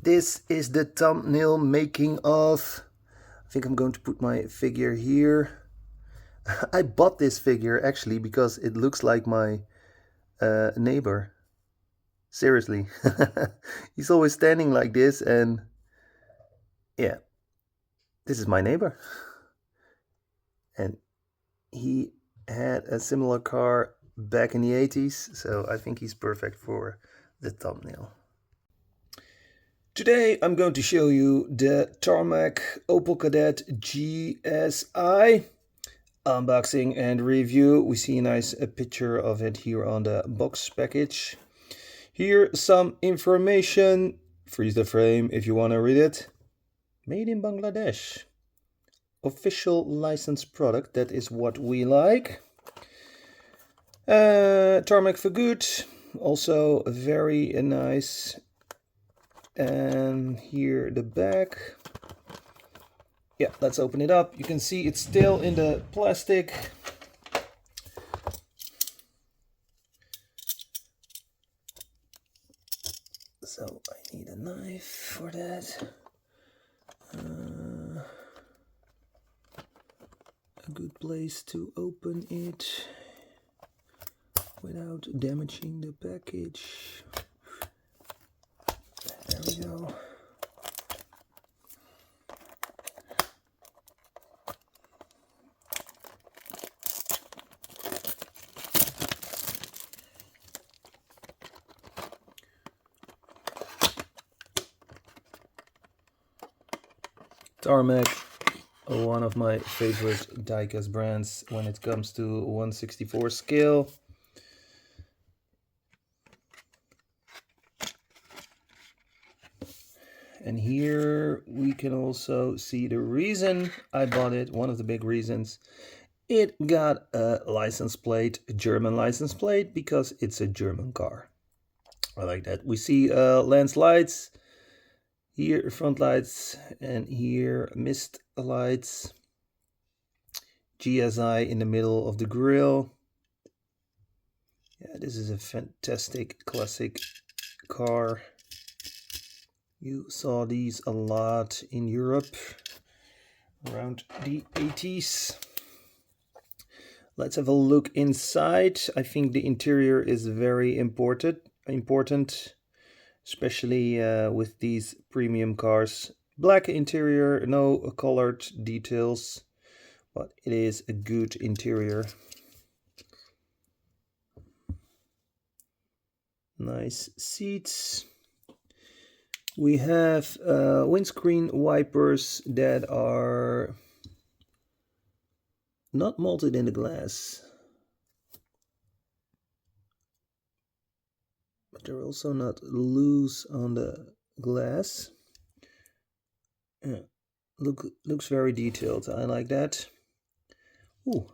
This is the thumbnail making of. I think I'm going to put my figure here. I bought this figure actually because it looks like my neighbor. Seriously. He's always standing like this, and yeah, this is my neighbor. And he had a similar car back in the 80s, so I think he's perfect for the thumbnail. Today I'm going to show you the Tarmac Opel Kadett GSI unboxing and review. We see a nice picture of it here on the box package. Here some information. Freeze the frame if you want to read it. Made in Bangladesh. Official licensed product, that is what we like. Tarmac for good, also very nice. And here the back. Yeah, let's open it up. You can see it's still in the plastic. So I need a knife for that. A good place to open it without damaging the package. There we go. Tarmac, one of my favorite diecast brands when it comes to 1/64 scale. And here we can also see the reason I bought it. One of the big reasons. It got a license plate, a German license plate, because it's a German car. I like that. We see lens lights. Here front lights, and here mist lights. GSI in the middle of the grille. Yeah, this is a fantastic classic car. You saw these a lot in Europe around the 80s. Let's have a look inside. I think the interior is very important, especially with these premium cars. Black interior, no colored details, but it is a good interior. Nice seats. We have windscreen wipers that are not molded in the glass, but they're also not loose on the glass. Yeah, looks very detailed. I like that. Ooh,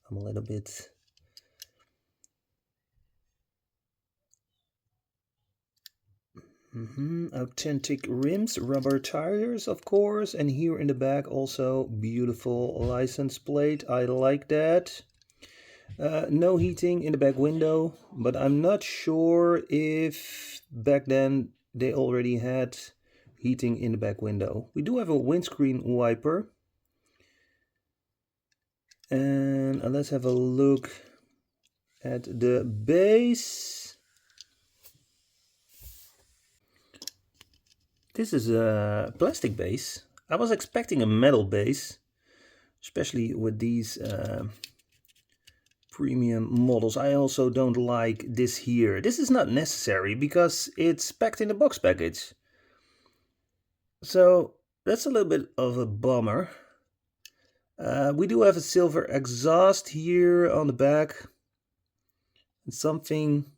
I'm a little bit. Authentic rims, rubber tires, of course, and here in the back also beautiful license plate. I like that. No heating in the back window, but I'm not sure if back then they already had heating in the back window. We do have a windscreen wiper. And let's have a look at the base. This is a plastic base. I was expecting a metal base, especially with these premium models. I also don't like this here. This is not necessary because it's packed in the box package. So that's a little bit of a bummer. We do have a silver exhaust here on the back. And something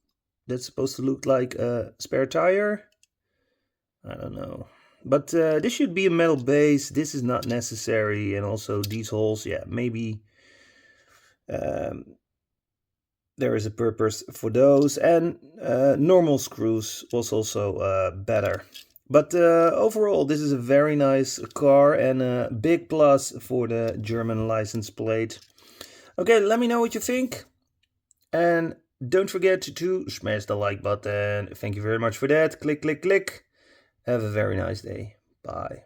that's supposed to look like a spare tire. I don't know. But this should be a metal base. This is not necessary. And also these holes, yeah, maybe there is a purpose for those. And normal screws was also better. But overall, this is a very nice car and a big plus for the German license plate. Okay, let me know what you think. And don't forget to smash the like button. Thank you very much for that. Click, click, click. Have a very nice day. Bye.